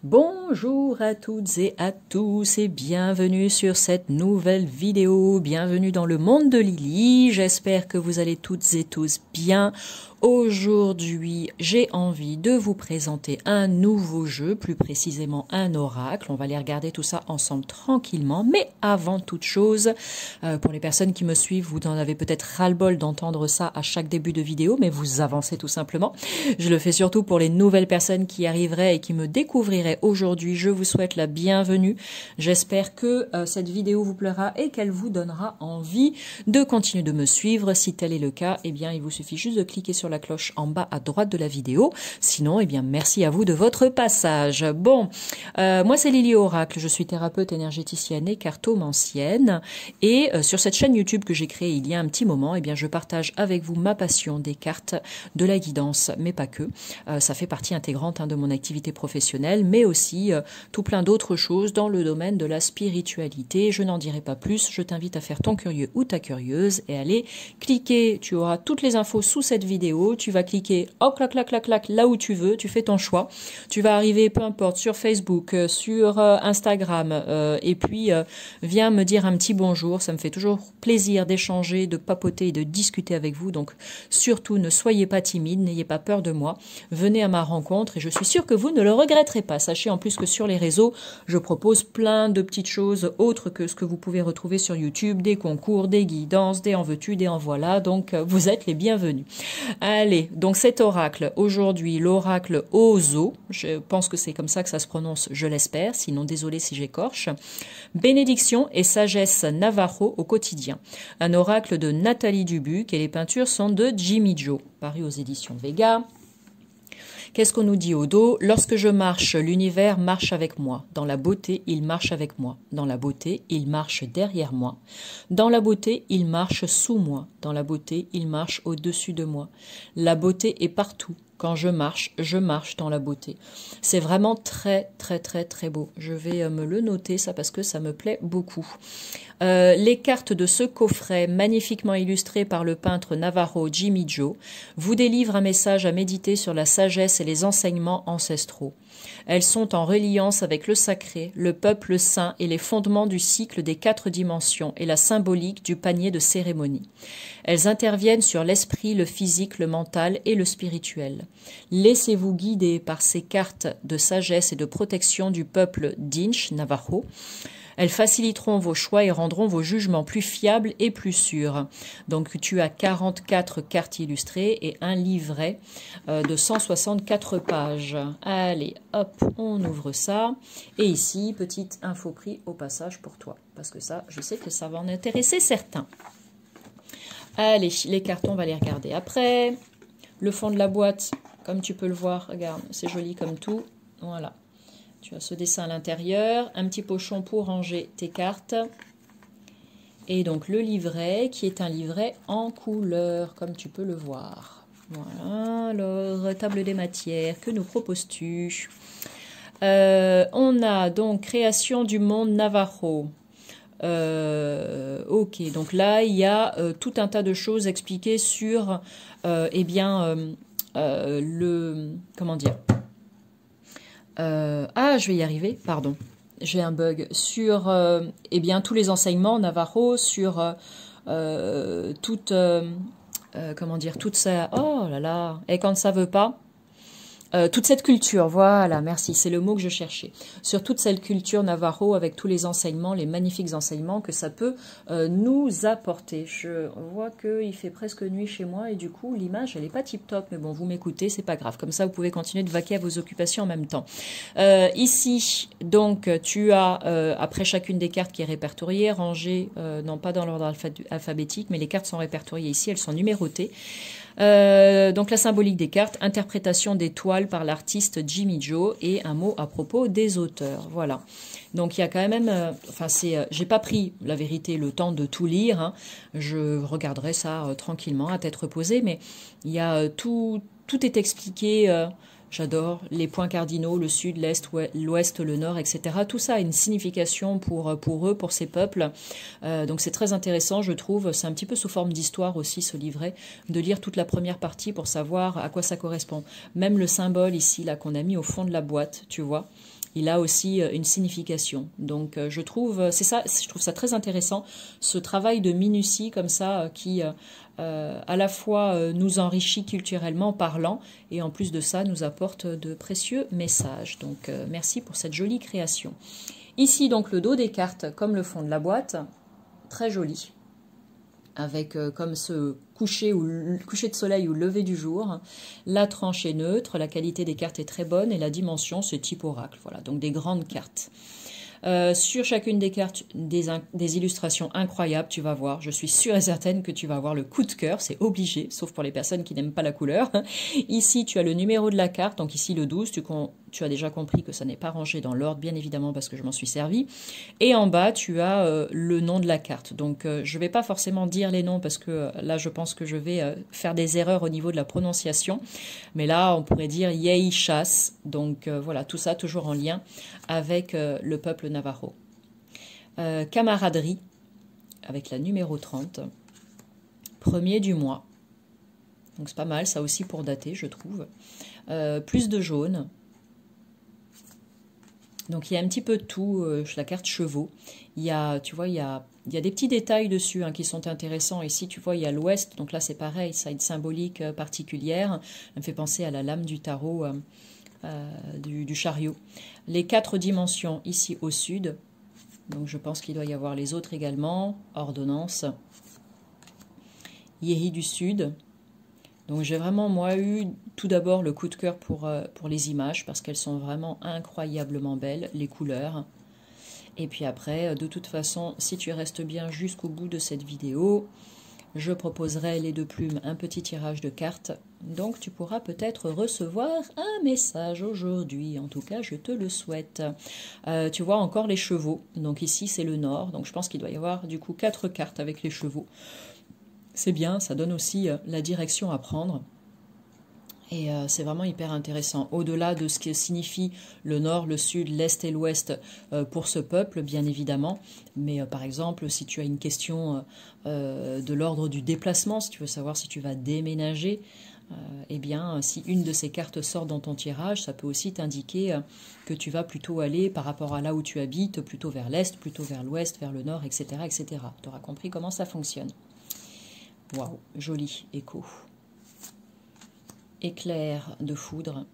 Bonjour à toutes et à tous et bienvenue sur cette nouvelle vidéo, bienvenue dans le monde de Lily, j'espère que vous allez toutes et tous bien. Aujourd'hui, j'ai envie de vous présenter un nouveau jeu, plus précisément un oracle. On va aller regarder tout ça ensemble tranquillement. Mais avant toute chose, pour les personnes qui me suivent, vous en avez peut-être ras-le-bol d'entendre ça à chaque début de vidéo, mais vous avancez tout simplement. Je le fais surtout pour les nouvelles personnes qui arriveraient et qui me découvriraient aujourd'hui. Je vous souhaite la bienvenue. J'espère que cette vidéo vous plaira et qu'elle vous donnera envie de continuer de me suivre. Si tel est le cas, eh bien, il vous suffit juste de cliquer sur la cloche en bas à droite de la vidéo. Sinon, eh bien, merci à vous de votre passage. Bon, moi c'est Lily Oracle, je suis thérapeute énergéticienne et cartomancienne et sur cette chaîne YouTube que j'ai créée il y a un petit moment, eh bien, je partage avec vous ma passion des cartes, de la guidance, mais pas que. Ça fait partie intégrante de mon activité professionnelle, mais aussi tout plein d'autres choses dans le domaine de la spiritualité. Je n'en dirai pas plus, je t'invite à faire ton curieux ou ta curieuse et aller cliquer, tu auras toutes les infos sous cette vidéo. Tu vas cliquer, hop, clac, clac, clac, clac, là où tu veux, tu fais ton choix. Tu vas arriver, peu importe, sur Facebook, sur Instagram, et puis viens me dire un petit bonjour. Ça me fait toujours plaisir d'échanger, de papoter et de discuter avec vous. Donc, surtout, ne soyez pas timide, n'ayez pas peur de moi. Venez à ma rencontre et je suis sûre que vous ne le regretterez pas. Sachez en plus que sur les réseaux, je propose plein de petites choses autres que ce que vous pouvez retrouver sur YouTube, des concours, des guidances, des en veux-tu, des en voilà. Donc, vous êtes les bienvenus. Allez, donc cet oracle, aujourd'hui, l'oracle Ozo, je pense que c'est comme ça que ça se prononce, je l'espère, sinon désolé si j'écorche. Bénédiction et sagesse Navajo au quotidien. Un oracle de Nathalie Dubuc et les peintures sont de Jimmy Joe, paru aux éditions Vega. Qu'est-ce qu'on nous dit au dos? Lorsque je marche, l'univers marche avec moi. Dans la beauté, il marche avec moi. Dans la beauté, il marche derrière moi. Dans la beauté, il marche sous moi. Dans la beauté, il marche au-dessus de moi. La beauté est partout. Quand je marche dans la beauté. C'est vraiment très, très, très, très beau. Je vais me le noter, ça, parce que ça me plaît beaucoup. Les cartes de ce coffret, magnifiquement illustrées par le peintre Navajo Jimmy Joe, vous délivrent un message à méditer sur la sagesse et les enseignements ancestraux. Elles sont en reliance avec le sacré, le peuple saint et les fondements du cycle des 4 dimensions et la symbolique du panier de cérémonie. Elles interviennent sur l'esprit, le physique, le mental et le spirituel. Laissez-vous guider par ces cartes de sagesse et de protection du peuple Dinch, Navajo. Elles faciliteront vos choix et rendront vos jugements plus fiables et plus sûrs. Donc tu as 44 cartes illustrées et un livret de 164 pages. Allez, hop, on ouvre ça. Et ici, petite info prix au passage pour toi. Parce que ça, je sais que ça va en intéresser certains. Allez, les cartons, on va les regarder après. Le fond de la boîte, comme tu peux le voir, regarde, c'est joli comme tout. Voilà. Tu as ce dessin à l'intérieur, un petit pochon pour ranger tes cartes. Et donc le livret, qui est un livret en couleur, comme tu peux le voir. Voilà, alors, table des matières, que nous proposes-tu? On a donc création du monde Navajo. Ok, donc là, il y a tout un tas de choses expliquées sur, comment dire? Je vais y arriver, pardon. J'ai un bug. Sur tous les enseignements Navajo, sur toute ça. Oh là là. Et quand ça veut pas. Toute cette culture, voilà, merci, c'est le mot que je cherchais. Sur toute cette culture Navajo avec tous les enseignements, les magnifiques enseignements que ça peut nous apporter. Je vois qu'il fait presque nuit chez moi et du coup l'image elle n'est pas tip top, mais bon vous m'écoutez, c'est pas grave. Comme ça vous pouvez continuer de vaquer à vos occupations en même temps. Ici donc tu as après chacune des cartes qui est répertoriée, rangée, non pas dans l'ordre alphabétique, mais les cartes sont répertoriées ici, elles sont numérotées. Donc la symbolique des cartes, interprétation des toiles par l'artiste Jimmy Joe et un mot à propos des auteurs. Voilà. Donc il y a quand même, j'ai pas pris la vérité le temps de tout lire. Hein. Je regarderai ça tranquillement à tête reposée, mais il y a tout est expliqué. J'adore les points cardinaux, le sud, l'est, l'ouest, le nord, etc. Tout ça a une signification pour eux, pour ces peuples. Donc c'est très intéressant, je trouve. C'est un petit peu sous forme d'histoire aussi, ce livret, de lire toute la première partie pour savoir à quoi ça correspond. Même le symbole ici, là, qu'on a mis au fond de la boîte, tu vois. il a aussi une signification. Donc je trouve ça très intéressant, ce travail de minutie comme ça qui à la fois nous enrichit culturellement parlant et en plus de ça nous apporte de précieux messages. Donc merci pour cette jolie création. Ici donc le dos des cartes comme le fond de la boîte, très joli, avec comme ce coucher de soleil ou lever du jour. La tranche est neutre, la qualité des cartes est très bonne et la dimension c'est type oracle. Voilà, donc des grandes cartes. Sur chacune des cartes, des illustrations incroyables, tu vas voir. Je suis sûre et certaine que tu vas avoir le coup de cœur, c'est obligé, sauf pour les personnes qui n'aiment pas la couleur. Ici, tu as le numéro de la carte, donc ici le 12, tu as déjà compris que ça n'est pas rangé dans l'ordre, bien évidemment, parce que je m'en suis servi. Et en bas, tu as le nom de la carte. Donc, je ne vais pas forcément dire les noms, parce que là, je pense que je vais faire des erreurs au niveau de la prononciation. Mais là, on pourrait dire Yei Chasse. Donc, voilà, tout ça toujours en lien avec le peuple Navajo. Camaraderie, avec la numéro 30. Premier du mois. Donc, c'est pas mal, ça aussi pour dater, je trouve. Plus de jaune. Donc il y a un petit peu de tout, la carte chevaux. Il y a, tu vois, il y a des petits détails dessus qui sont intéressants. Ici, tu vois, il y a l'ouest, donc là c'est pareil, ça a une symbolique particulière. Ça me fait penser à la lame du tarot du chariot. Les 4 dimensions ici au sud, donc je pense qu'il doit y avoir les autres également. Ordonnance. Yéhi du sud. Donc j'ai vraiment, moi, eu tout d'abord le coup de cœur pour les images, parce qu'elles sont vraiment incroyablement belles, les couleurs. Et puis après, de toute façon, si tu restes bien jusqu'au bout de cette vidéo, je proposerai les 2 plumes, un petit tirage de cartes. Donc tu pourras peut-être recevoir un message aujourd'hui, en tout cas je te le souhaite. Tu vois encore les chevaux, donc ici c'est le nord, donc je pense qu'il doit y avoir du coup 4 cartes avec les chevaux. C'est bien, ça donne aussi la direction à prendre. Et c'est vraiment hyper intéressant. Au-delà de ce que signifie le nord, le sud, l'est et l'ouest pour ce peuple, bien évidemment. Mais par exemple, si tu as une question de l'ordre du déplacement, si tu veux savoir si tu vas déménager, eh bien, si une de ces cartes sort dans ton tirage, ça peut aussi t'indiquer que tu vas plutôt aller par rapport à là où tu habites, plutôt vers l'est, plutôt vers l'ouest, vers le nord, etc., etc. Tu auras compris comment ça fonctionne. Waouh, joli écho. Éclair de foudre.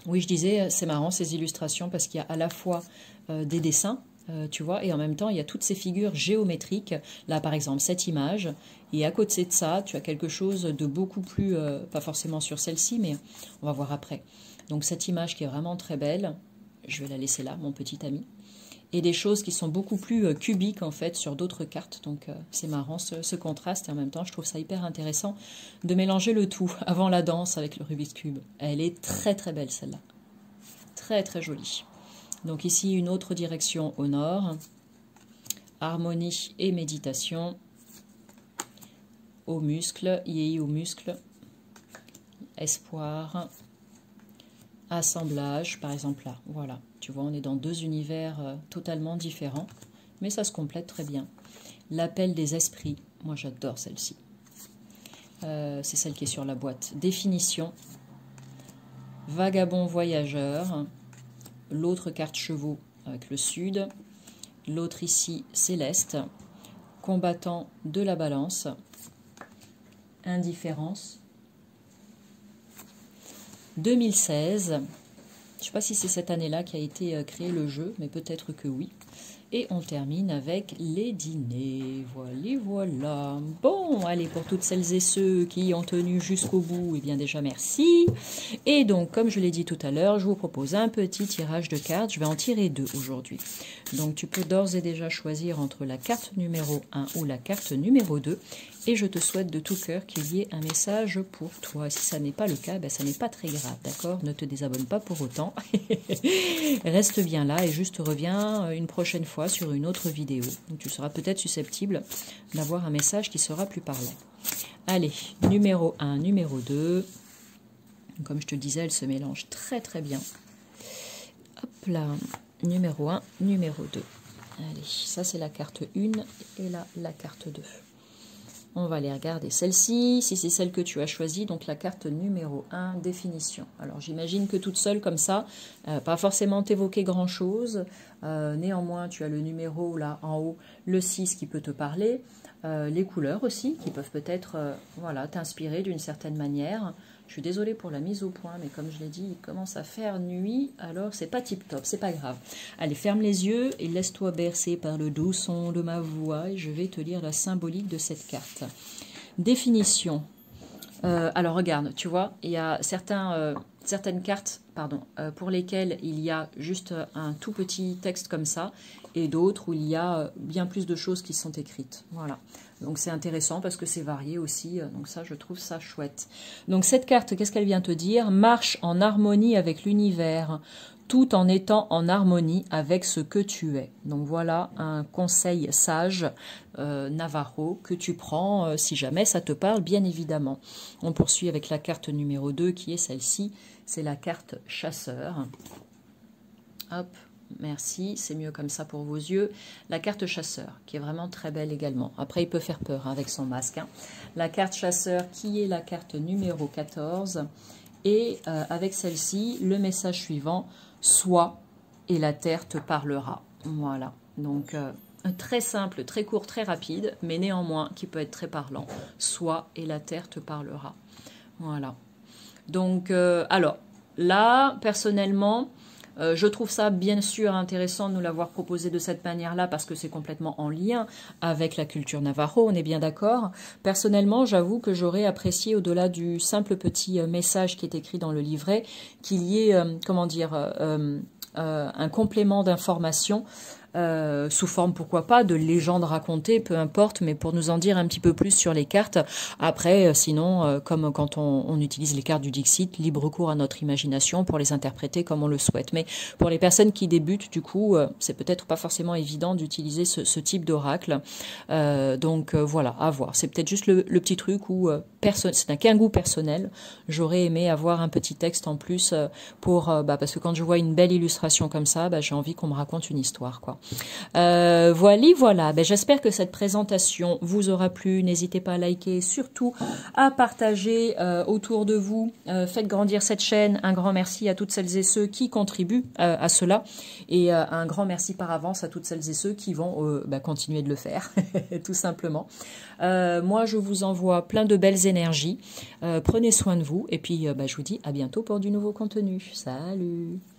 Oui, je disais, c'est marrant ces illustrations parce qu'il y a à la fois des dessins, tu vois, et en même temps, il y a toutes ces figures géométriques. Là, par exemple, cette image, et à côté de ça, tu as quelque chose de beaucoup plus, pas forcément sur celle-ci, mais on va voir après. Donc, cette image qui est vraiment très belle, je vais la laisser là, mon petit ami. Et des choses qui sont beaucoup plus cubiques en fait sur d'autres cartes. Donc c'est marrant ce contraste et en même temps je trouve ça hyper intéressant de mélanger le tout avant la danse avec le Rubik's Cube. Elle est très très belle celle-là. Très très jolie. Donc ici une autre direction au nord. Harmonie et méditation. Aux muscles, yéi aux muscles. Espoir. Assemblage par exemple là. Voilà. Tu vois, on est dans 2 univers totalement différents, mais ça se complète très bien. L'appel des esprits, moi j'adore celle-ci. C'est celle qui est sur la boîte. Définition, vagabond voyageur, l'autre carte chevaux avec le sud, l'autre ici céleste, combattant de la balance, indifférence, 2016. Je ne sais pas si c'est cette année-là qu'a été créé le jeu, mais peut-être que oui. Et on termine avec les dîners. Voilà. Bon, allez, pour toutes celles et ceux qui ont tenu jusqu'au bout, eh bien déjà merci. Et donc, comme je l'ai dit tout à l'heure, je vous propose un petit tirage de cartes. Je vais en tirer 2 aujourd'hui. Donc, tu peux d'ores et déjà choisir entre la carte numéro 1 ou la carte numéro 2. Et je te souhaite de tout cœur qu'il y ait un message pour toi. Si ça n'est pas le cas, ben, ça n'est pas très grave, d'accord? Ne te désabonne pas pour autant. Reste bien là et juste reviens une prochaine fois sur une autre vidéo. Donc tu seras peut-être susceptible d'avoir un message qui sera plus parlant. Allez, numéro 1, numéro 2. Comme je te disais, elle se mélange très très bien. Hop là, numéro 1, numéro 2. Allez, ça c'est la carte 1 et là la carte 2. On va aller regarder celle-ci, si c'est celle que tu as choisie, donc la carte numéro 1, définition. Alors j'imagine que toute seule comme ça, pas forcément t'évoquer grand-chose. Néanmoins, tu as le numéro là en haut, le 6 qui peut te parler. Les couleurs aussi, qui peuvent peut-être voilà, t'inspirer d'une certaine manière. Je suis désolée pour la mise au point, mais comme je l'ai dit, il commence à faire nuit, alors c'est pas tip-top, c'est pas grave. Allez, ferme les yeux et laisse-toi bercer par le doux son de ma voix et je vais te lire la symbolique de cette carte. Définition. Alors regarde, tu vois, il y a certaines cartes pour lesquelles il y a juste un tout petit texte comme ça et d'autres où il y a bien plus de choses qui sont écrites. Voilà. Donc c'est intéressant parce que c'est varié aussi, donc ça je trouve ça chouette. Donc cette carte, qu'est-ce qu'elle vient te dire? Marche en harmonie avec l'univers, tout en étant en harmonie avec ce que tu es. Donc voilà un conseil sage Navajo que tu prends si jamais ça te parle, bien évidemment. On poursuit avec la carte numéro 2 qui est celle-ci, c'est la carte chasseur. Hop. Merci, c'est mieux comme ça pour vos yeux. La carte chasseur, qui est vraiment très belle également. Après, il peut faire peur avec son masque. La carte chasseur, qui est la carte numéro 14. Et avec celle-ci, le message suivant, sois et la terre te parlera. Voilà, donc très simple, très court, très rapide, mais néanmoins qui peut être très parlant. Sois et la terre te parlera. Voilà. Donc, alors, là, personnellement... je trouve ça bien sûr intéressant de nous l'avoir proposé de cette manière-là parce que c'est complètement en lien avec la culture Navajo, on est bien d'accord. Personnellement, j'avoue que j'aurais apprécié au-delà du simple petit message qui est écrit dans le livret, qu'il y ait, comment dire, un complément d'information sous forme, pourquoi pas, de légendes racontées, peu importe, mais pour nous en dire un petit peu plus sur les cartes. Après, sinon, comme quand on utilise les cartes du Dixit, libre cours à notre imagination pour les interpréter comme on le souhaite. Mais pour les personnes qui débutent, du coup, c'est peut-être pas forcément évident d'utiliser ce type d'oracle. Donc voilà, à voir. C'est peut-être juste le petit truc où, c'est qu'un goût personnel, j'aurais aimé avoir un petit texte en plus parce que quand je vois une belle illustration comme ça, j'ai envie qu'on me raconte une histoire, quoi. Voilà. J'espère que cette présentation vous aura plu. N'hésitez pas à liker, surtout à partager autour de vous. Faites grandir cette chaîne. Un grand merci à toutes celles et ceux qui contribuent à cela. Et un grand merci par avance à toutes celles et ceux qui vont continuer de le faire, tout simplement. Moi, je vous envoie plein de belles énergies. Prenez soin de vous. Et puis, je vous dis à bientôt pour du nouveau contenu. Salut!